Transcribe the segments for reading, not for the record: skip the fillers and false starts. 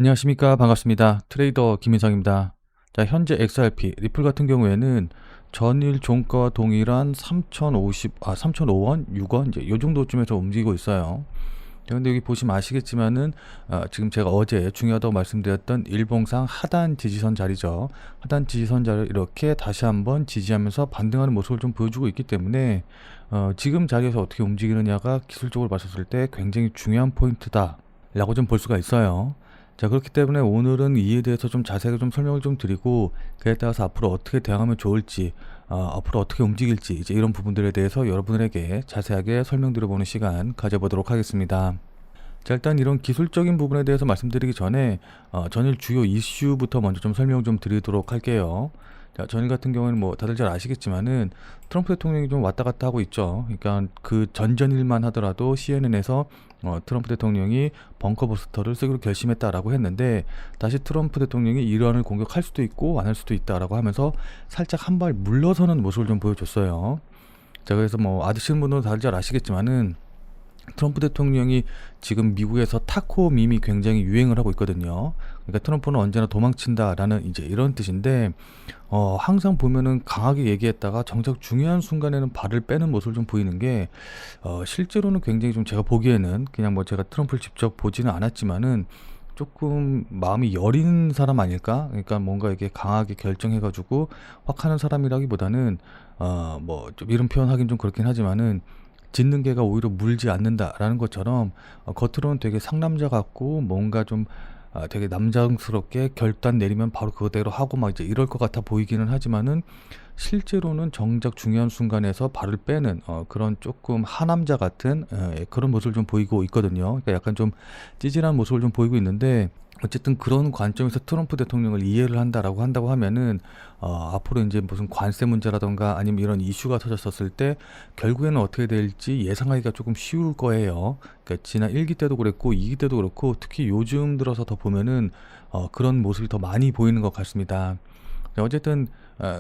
안녕하십니까. 반갑습니다. 트레이더 김인성입니다. 자, 현재 XRP, 리플 같은 경우에는 전일 종가와 동일한 3,005원, 6원, 이제 요 정도쯤에서 움직이고 있어요. 자, 근데 여기 보시면 아시겠지만은, 지금 제가 어제 중요하다고 말씀드렸던 일봉상 하단 지지선 자리죠. 하단 지지선 자리를 이렇게 다시 한번 지지하면서 반등하는 모습을 좀 보여주고 있기 때문에, 지금 자리에서 어떻게 움직이느냐가 기술적으로 봤었을 때 굉장히 중요한 포인트다 라고 좀 볼 수가 있어요. 자, 그렇기 때문에 오늘은 이에 대해서 좀 자세하게 좀 설명을 좀 드리고, 그에 따라서 앞으로 어떻게 대응하면 좋을지, 앞으로 어떻게 움직일지, 이제 이런 부분들에 대해서 여러분에게 자세하게 설명드려보는 시간 가져보도록 하겠습니다. 자, 일단 이런 기술적인 부분에 대해서 말씀드리기 전에 전일 주요 이슈부터 먼저 좀 설명 좀 드리도록 할게요. 자, 전일 같은 경우는 뭐 다들 잘 아시겠지만은 트럼프 대통령이 좀 왔다 갔다 하고 있죠. 그러니까 그 전전일만 하더라도 CNN에서 트럼프 대통령이 벙커 버스터를 쓰기로 결심했다라고 했는데, 다시 트럼프 대통령이 이란을 공격할 수도 있고 안 할 수도 있다라고 하면서 살짝 한 발 물러서는 모습을 좀 보여줬어요. 자, 그래서 뭐 아시는 분들은 다들 잘 아시겠지만은 트럼프 대통령이 지금 미국에서 타코 밈이 굉장히 유행을 하고 있거든요. 그러니까 트럼프는 언제나 도망친다라는 이제 이런 뜻인데, 항상 보면은 강하게 얘기했다가 정작 중요한 순간에는 발을 빼는 모습을 좀 보이는 게, 실제로는 굉장히 좀 제가 보기에는, 그냥 뭐 제가 트럼프를 직접 보지는 않았지만은 조금 마음이 여린 사람 아닐까? 그러니까 뭔가 이렇게 강하게 결정해가지고 확 하는 사람이라기보다는, 뭐 좀 이런 표현 하긴 좀 그렇긴 하지만은, 짖는 개가 오히려 물지 않는다라는 것처럼, 겉으로는 되게 상남자 같고 뭔가 좀 되게 남장스럽게 결단 내리면 바로 그대로 하고 막 이제 이럴 것 같아 보이기는 하지만은, 실제로는 정작 중요한 순간에서 발을 빼는 그런 조금 하남자 같은 그런 모습을 좀 보이고 있거든요. 그러니까 약간 좀 찌질한 모습을 좀 보이고 있는데, 어쨌든 그런 관점에서 트럼프 대통령을 이해를 한다고 하면은, 앞으로 이제 무슨 관세 문제라던가 아니면 이런 이슈가 터졌었을 때 결국에는 어떻게 될지 예상하기가 조금 쉬울 거예요. 그러니까 지난 1기 때도 그랬고 2기 때도 그렇고, 특히 요즘 들어서 더 보면은 그런 모습이 더 많이 보이는 것 같습니다. 어쨌든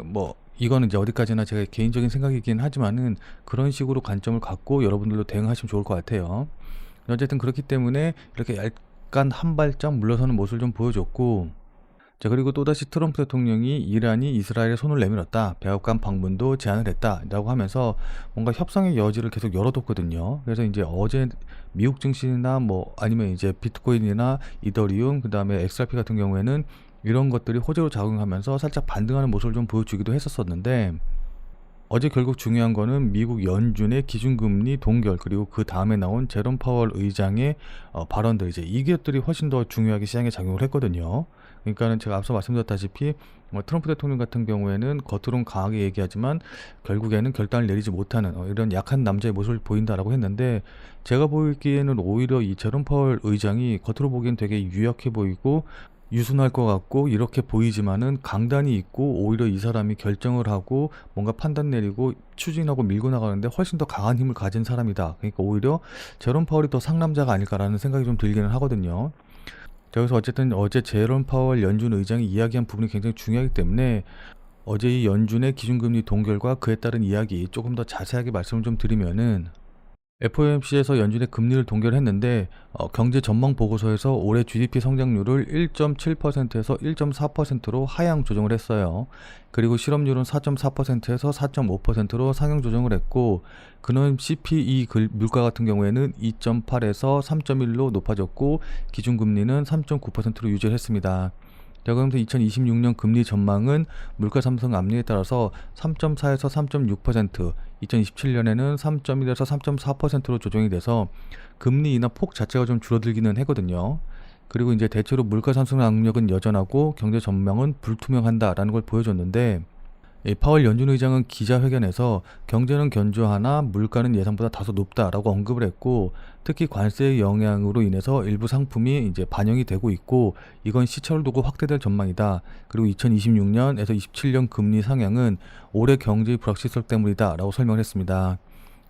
뭐 이거는 이제 어디까지나 제가 개인적인 생각이긴 하지만은, 그런 식으로 관점을 갖고 여러분들도 대응하시면 좋을 것 같아요. 어쨌든 그렇기 때문에 이렇게 약간 한 발짝 물러서는 모습을 좀 보여줬고, 자, 그리고 또다시 트럼프 대통령이 이란이 이스라엘에 손을 내밀었다, 백악관 방문도 제안을 했다라고 하면서 뭔가 협상의 여지를 계속 열어뒀거든요. 그래서 이제 어제 미국 증시나 뭐 아니면 이제 비트코인이나 이더리움, 그 다음에 XRP 같은 경우에는 이런 것들이 호재로 작용하면서 살짝 반등하는 모습을 좀 보여주기도 했었었는데, 어제 결국 중요한 거는 미국 연준의 기준금리 동결, 그리고 그 다음에 나온 제롬 파월 의장의 발언들, 이제 이것들이 훨씬 더 중요하게 시장에 작용을 했거든요. 그러니까는 제가 앞서 말씀드렸다시피 트럼프 대통령 같은 경우에는 겉으로는 강하게 얘기하지만 결국에는 결단을 내리지 못하는 이런 약한 남자의 모습을 보인다라고 했는데, 제가 보기에는 오히려 이 제롬 파월 의장이 겉으로 보기엔 되게 유약해 보이고 유순할 것 같고 이렇게 보이지만은 강단이 있고, 오히려 이 사람이 결정을 하고 뭔가 판단 내리고 추진하고 밀고 나가는데 훨씬 더 강한 힘을 가진 사람이다. 그러니까 오히려 제롬 파월이 더 상남자가 아닐까라는 생각이 좀 들기는 하거든요. 자, 그래서 어쨌든 어제 제롬 파월 연준 의장이 이야기한 부분이 굉장히 중요하기 때문에, 어제 이 연준의 기준금리 동결과 그에 따른 이야기 조금 더 자세하게 말씀을 좀 드리면은, FOMC에서 연준의 금리를 동결했는데, 경제 전망 보고서에서 올해 GDP 성장률을 1.7%에서 1.4%로 하향 조정을 했어요. 그리고 실업률은 4.4%에서 4.5%로 상향 조정을 했고, 그는 CPI 물가 같은 경우에는 2.8에서 3.1로 높아졌고, 기준금리는 3.9%로 유지를 했습니다. 자, 그러면서 2026년 금리 전망은 물가 상승 압력에 따라서 3.4에서 3.6%, 2027년에는 3.1에서 3.4%로 조정이 돼서 금리 인하 폭 자체가 좀 줄어들기는 하거든요. 그리고 이제 대체로 물가 상승 압력은 여전하고 경제 전망은 불투명한다라는 걸 보여줬는데, 이 파월 연준 의장은 기자회견에서 경제는 견조하나 물가는 예상보다 다소 높다라고 언급을 했고, 특히 관세의 영향으로 인해서 일부 상품이 이제 반영이 되고 있고, 이건 시차를 두고 확대될 전망이다. 그리고 2026년에서 27년 금리 상향은 올해 경제의 불확실성 때문이다라고 설명을 했습니다.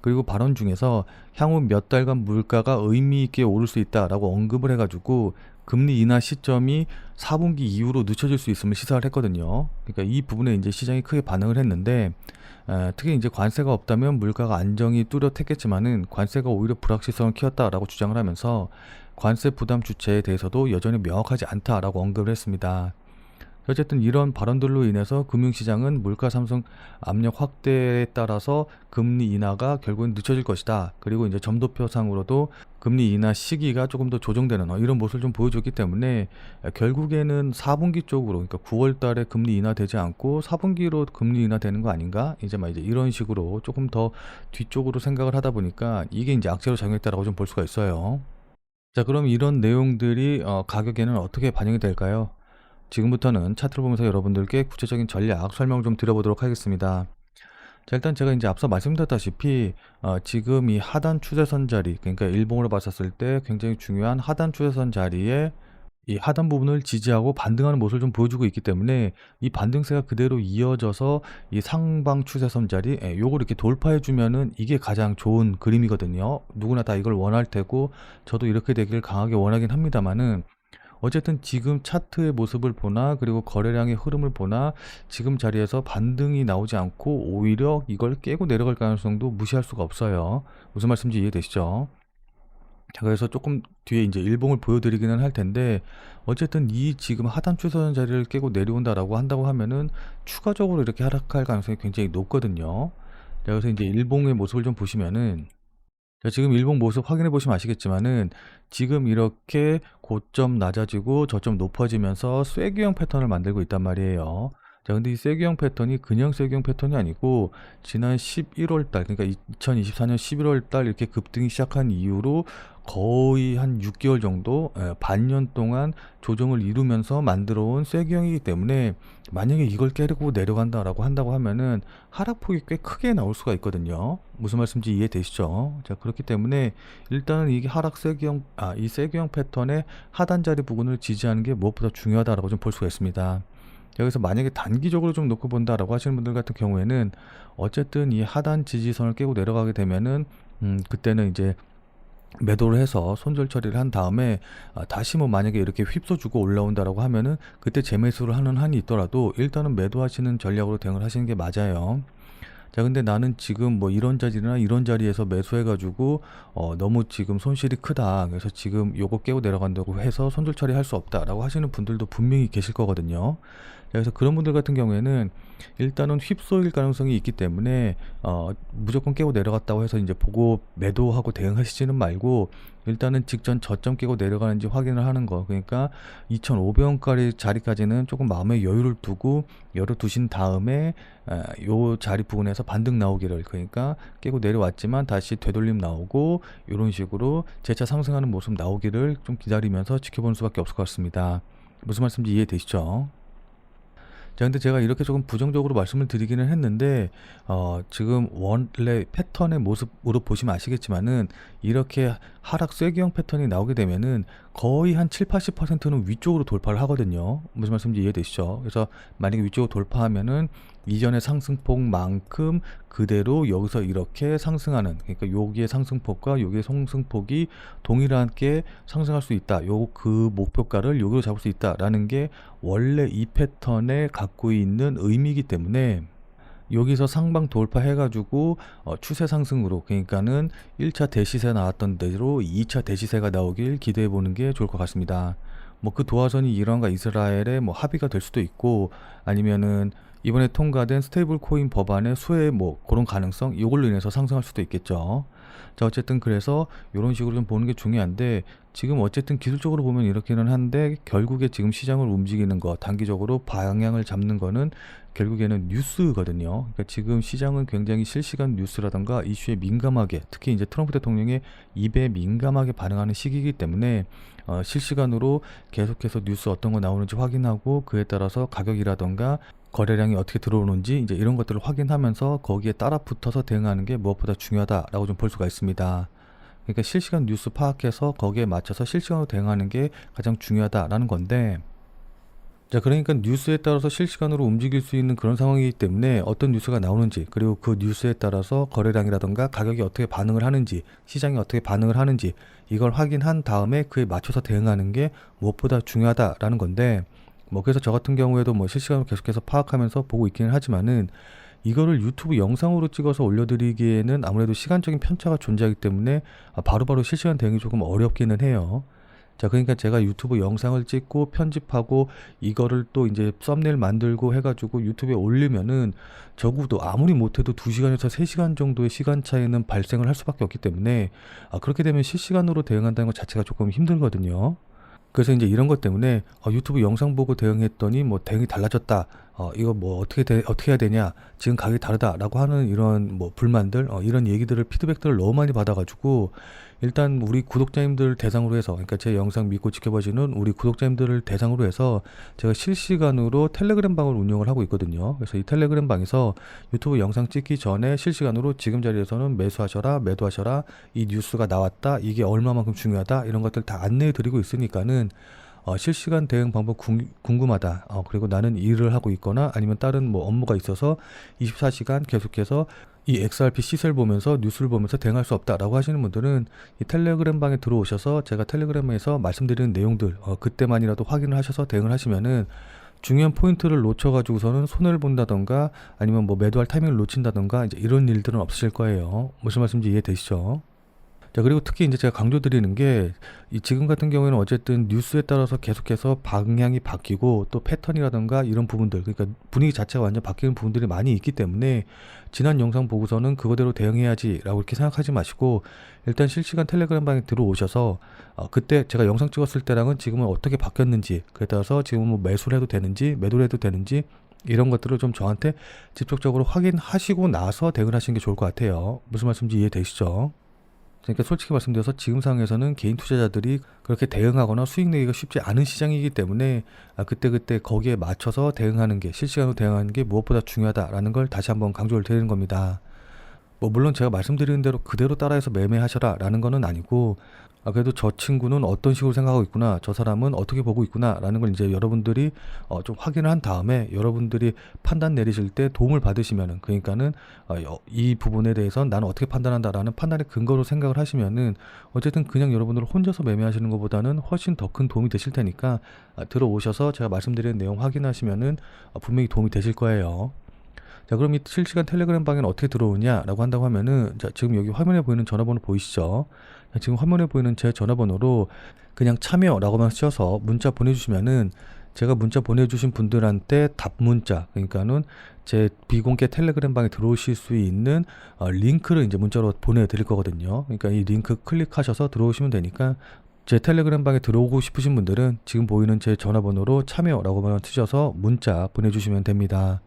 그리고 발언 중에서 향후 몇 달간 물가가 의미 있게 오를 수 있다라고 언급을 해가지고, 금리 인하 시점이 4분기 이후로 늦춰질 수 있음을 시사를 했거든요. 그러니까 이 부분에 이제 시장이 크게 반응을 했는데, 특히 이제 관세가 없다면 물가가 안정이 뚜렷했겠지만은 관세가 오히려 불확실성을 키웠다라고 주장을 하면서, 관세 부담 주체에 대해서도 여전히 명확하지 않다라고 언급을 했습니다. 어쨌든 이런 발언들로 인해서 금융시장은 물가 상승 압력 확대에 따라서 금리 인하가 결국은 늦춰질 것이다. 그리고 이제 점도표상으로도 금리 인하 시기가 조금 더 조정되는 이런 모습을 좀 보여줬기 때문에 결국에는 4분기 쪽으로, 그러니까 9월 달에 금리 인하되지 않고 4분기로 금리 인하되는 거 아닌가? 이제 막 이제 이런 식으로 조금 더 뒤쪽으로 생각을 하다 보니까 이게 이제 악재로 작용했다라고 좀 볼 수가 있어요. 자, 그럼 이런 내용들이 가격에는 어떻게 반영이 될까요? 지금부터는 차트를 보면서 여러분들께 구체적인 전략 설명 좀 드려보도록 하겠습니다. 자, 일단 제가 이제 앞서 말씀드렸다시피 지금 이 하단 추세선 자리, 그러니까 일봉으로 봤었을 때 굉장히 중요한 하단 추세선 자리에 이 하단 부분을 지지하고 반등하는 모습을 좀 보여주고 있기 때문에 이 반등세가 그대로 이어져서 이 상방 추세선 자리, 요걸 이렇게 돌파해 주면은 이게 가장 좋은 그림이거든요. 누구나 다 이걸 원할 테고 저도 이렇게 되기를 강하게 원하긴 합니다만은, 어쨌든 지금 차트의 모습을 보나 그리고 거래량의 흐름을 보나 지금 자리에서 반등이 나오지 않고 오히려 이걸 깨고 내려갈 가능성도 무시할 수가 없어요. 무슨 말씀인지 이해되시죠? 자, 그래서 조금 뒤에 이제 일봉을 보여드리기는 할 텐데, 어쨌든 이 지금 하단 추세선 자리를 깨고 내려온다라고 한다고 하면은 추가적으로 이렇게 하락할 가능성이 굉장히 높거든요. 자, 그래서 이제 일봉의 모습을 좀 보시면은, 자, 지금 일봉 모습 확인해 보시면 아시겠지만은 지금 이렇게 고점 낮아지고 저점 높아지면서 쐐기형 패턴을 만들고 있단 말이에요. 자, 근데 이 쐐기형 패턴이 그냥 쐐기형 패턴이 아니고 지난 11월 달, 그러니까 2024년 11월 달 이렇게 급등이 시작한 이후로 거의 한 6개월 정도, 반년 동안 조정을 이루면서 만들어 온 쐐기형이기 때문에 만약에 이걸 깨고 내려간다라고 한다고 하면은 하락폭이 꽤 크게 나올 수가 있거든요. 무슨 말씀인지 이해되시죠? 자, 그렇기 때문에 일단은 이게 하락 쐐기형, 이 쐐기형 패턴의 하단 자리 부분을 지지하는 게 무엇보다 중요하다라고 좀 볼 수가 있습니다. 여기서 만약에 단기적으로 좀 놓고 본다라고 하시는 분들 같은 경우에는 어쨌든 이 하단 지지선을 깨고 내려가게 되면은 그때는 이제 매도를 해서 손절 처리를 한 다음에 다시 뭐 만약에 이렇게 휩써주고 올라온다라고 하면은 그때 재매수를 하는 한이 있더라도 일단은 매도하시는 전략으로 대응을 하시는 게 맞아요. 자, 근데 나는 지금 뭐 이런 자리나 이런 자리에서 매수해가지고 너무 지금 손실이 크다, 그래서 지금 요거 깨고 내려간다고 해서 손절 처리할 수 없다라고 하시는 분들도 분명히 계실 거거든요. 자, 그래서 그런 분들 같은 경우에는 일단은 휩쓸릴 가능성이 있기 때문에 무조건 깨고 내려갔다고 해서 이제 보고 매도하고 대응하시지는 말고 일단은 직전 저점 깨고 내려가는지 확인을 하는 거, 그러니까 2,500원까지 자리까지는 조금 마음의 여유를 두고 열어두신 다음에 요 자리 부분에서 반등 나오기를, 그러니까 깨고 내려왔지만 다시 되돌림 나오고 이런 식으로 재차 상승하는 모습 나오기를 좀 기다리면서 지켜보는 수밖에 없을 것 같습니다. 무슨 말씀인지 이해되시죠? 자, 근데 제가 이렇게 조금 부정적으로 말씀을 드리기는 했는데 지금 원래 패턴의 모습으로 보시면 아시겠지만은 이렇게 하락 쐐기형 패턴이 나오게 되면은 거의 한 7, 80%는 위쪽으로 돌파를 하거든요. 무슨 말씀인지 이해되시죠? 그래서 만약에 위쪽으로 돌파하면은 이전의 상승폭만큼 그대로 여기서 이렇게 상승하는, 그러니까 여기의 상승폭과 여기의 상승폭이 동일하게 상승할 수 있다, 요 그 목표가를 여기로 잡을 수 있다라는 게 원래 이 패턴에 갖고 있는 의미이기 때문에 여기서 상방 돌파해가지고 추세 상승으로, 그러니까는 1차 대시세 나왔던 대로 2차 대시세가 나오길 기대해 보는 게 좋을 것 같습니다. 뭐 그 도화선이 이란과 이스라엘의 뭐 합의가 될 수도 있고, 아니면은 이번에 통과된 스테이블 코인 법안의 수혜 뭐 그런 가능성, 이걸로 인해서 상승할 수도 있겠죠. 자, 어쨌든 그래서 이런 식으로 좀 보는 게 중요한데, 지금 어쨌든 기술적으로 보면 이렇게는 한데 결국에 지금 시장을 움직이는 거, 단기적으로 방향을 잡는 거는 결국에는 뉴스거든요. 그러니까 지금 시장은 굉장히 실시간 뉴스라던가 이슈에 민감하게, 특히 이제 트럼프 대통령의 입에 민감하게 반응하는 시기이기 때문에 실시간으로 계속해서 뉴스 어떤 거 나오는지 확인하고 그에 따라서 가격이라던가 거래량이 어떻게 들어오는지 이제 이런 것들을 확인하면서 거기에 따라 붙어서 대응하는 게 무엇보다 중요하다라고 좀 볼 수가 있습니다. 그러니까 실시간 뉴스 파악해서 거기에 맞춰서 실시간으로 대응하는 게 가장 중요하다라는 건데, 자, 그러니까 뉴스에 따라서 실시간으로 움직일 수 있는 그런 상황이기 때문에 어떤 뉴스가 나오는지, 그리고 그 뉴스에 따라서 거래량이라던가 가격이 어떻게 반응을 하는지, 시장이 어떻게 반응을 하는지 이걸 확인한 다음에 그에 맞춰서 대응하는 게 무엇보다 중요하다라는 건데, 뭐 그래서 저 같은 경우에도 뭐 실시간으로 계속해서 파악하면서 보고 있기는 하지만은 이거를 유튜브 영상으로 찍어서 올려드리기에는 아무래도 시간적인 편차가 존재하기 때문에 바로바로 실시간 대응이 조금 어렵기는 해요. 자, 그러니까 제가 유튜브 영상을 찍고 편집하고 이거를 또 이제 썸네일 만들고 해가지고 유튜브에 올리면은 적어도 아무리 못해도 2시간에서 3시간 정도의 시간 차이는 발생을 할 수밖에 없기 때문에 그렇게 되면 실시간으로 대응한다는 것 자체가 조금 힘들거든요. 그래서 이제 이런 것 때문에 유튜브 영상 보고 대응했더니 뭐 대응이 달라졌다. 이거 뭐 어떻게 해야 되냐. 지금 가격이 다르다라고 하는 이런 뭐 불만들, 이런 얘기들을 피드백들을 너무 많이 받아가지고 일단 우리 구독자님들 대상으로 해서, 그러니까 제 영상 믿고 지켜봐주는 우리 구독자님들을 대상으로 해서 제가 실시간으로 텔레그램 방을 운영을 하고 있거든요. 그래서 이 텔레그램 방에서 유튜브 영상 찍기 전에 실시간으로 지금 자리에서는 매수하셔라, 매도하셔라, 이 뉴스가 나왔다, 이게 얼마만큼 중요하다, 이런 것들 다 안내해 드리고 있으니까는 실시간 대응 방법 궁금하다. 그리고 나는 일을 하고 있거나 아니면 다른 뭐 업무가 있어서 24시간 계속해서 이 XRP 시세를 보면서 뉴스를 보면서 대응할 수 없다라고 하시는 분들은 이 텔레그램 방에 들어오셔서 제가 텔레그램에서 말씀드리는 내용들 그때만이라도 확인을 하셔서 대응을 하시면은 중요한 포인트를 놓쳐가지고서는 손해를 본다던가 아니면 뭐 매도할 타이밍을 놓친다던가 이제 이런 일들은 없으실 거예요. 무슨 말씀인지 이해되시죠? 자, 그리고 특히 이제 제가 강조드리는 게 이 지금 같은 경우에는 어쨌든 뉴스에 따라서 계속해서 방향이 바뀌고 또 패턴이라든가 이런 부분들, 그러니까 분위기 자체가 완전 바뀌는 부분들이 많이 있기 때문에 지난 영상 보고서는 그거대로 대응해야지라고 이렇게 생각하지 마시고 일단 실시간 텔레그램 방에 들어오셔서 그때 제가 영상 찍었을 때랑은 지금은 어떻게 바뀌었는지, 그에 따라서 지금은 뭐 매수를 해도 되는지 매도를 해도 되는지 이런 것들을 좀 저한테 직접적으로 확인하시고 나서 대응을 하시는 게 좋을 것 같아요. 무슨 말씀인지 이해되시죠? 그러니까 솔직히 말씀드려서 지금 상황에서는 개인 투자자들이 그렇게 대응하거나 수익 내기가 쉽지 않은 시장이기 때문에 그때 거기에 맞춰서 대응하는 게, 실시간으로 대응하는 게 무엇보다 중요하다라는 걸 다시 한번 강조를 드리는 겁니다. 뭐 물론 제가 말씀드리는 대로 그대로 따라해서 매매하셔라 라는 거는 아니고 그래도 저 친구는 어떤 식으로 생각하고 있구나, 저 사람은 어떻게 보고 있구나 라는 걸 이제 여러분들이 좀 확인을 한 다음에 여러분들이 판단 내리실 때 도움을 받으시면은, 그러니까는 이 부분에 대해서는 나는 어떻게 판단한다 라는 판단의 근거로 생각을 하시면은 어쨌든 그냥 여러분들 혼자서 매매하시는 것보다는 훨씬 더 큰 도움이 되실 테니까 들어오셔서 제가 말씀드리는 내용 확인하시면은 분명히 도움이 되실 거예요. 자, 그럼 이 실시간 텔레그램 방에는 어떻게 들어오냐라고 한다고 하면은, 자, 지금 여기 화면에 보이는 전화번호 보이시죠? 지금 화면에 보이는 제 전화번호로 그냥 참여라고만 쓰셔서 문자 보내주시면은 제가 문자 보내주신 분들한테 답 문자, 그러니까는 제 비공개 텔레그램 방에 들어오실 수 있는 링크를 이제 문자로 보내드릴 거거든요. 그러니까 이 링크 클릭하셔서 들어오시면 되니까 제 텔레그램 방에 들어오고 싶으신 분들은 지금 보이는 제 전화번호로 참여라고만 쓰셔서 문자 보내주시면 됩니다.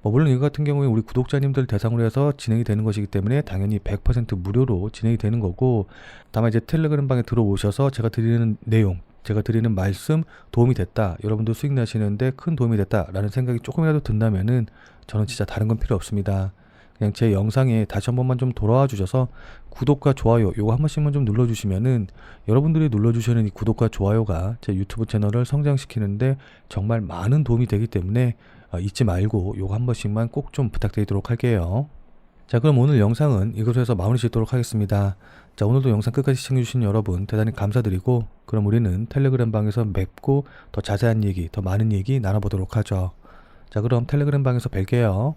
물론 이거 같은 경우에 우리 구독자님들 대상으로 해서 진행이 되는 것이기 때문에 당연히 100% 무료로 진행이 되는 거고, 다만 이제 텔레그램 방에 들어오셔서 제가 드리는 내용, 제가 드리는 말씀 도움이 됐다, 여러분들 수익 나시는데 큰 도움이 됐다라는 생각이 조금이라도 든다면은 저는 진짜 다른 건 필요 없습니다. 그냥 제 영상에 다시 한 번만 좀 돌아와 주셔서 구독과 좋아요 요거 한 번씩만 좀 눌러주시면은 여러분들이 눌러주시는 이 구독과 좋아요가 제 유튜브 채널을 성장시키는데 정말 많은 도움이 되기 때문에 잊지 말고 요거 한 번씩만 꼭 좀 부탁드리도록 할게요. 자, 그럼 오늘 영상은 이것으로 해서 마무리 짓도록 하겠습니다. 자, 오늘도 영상 끝까지 시청해주신 여러분 대단히 감사드리고, 그럼 우리는 텔레그램 방에서 뵙고 더 자세한 얘기, 더 많은 얘기 나눠보도록 하죠. 자, 그럼 텔레그램 방에서 뵐게요.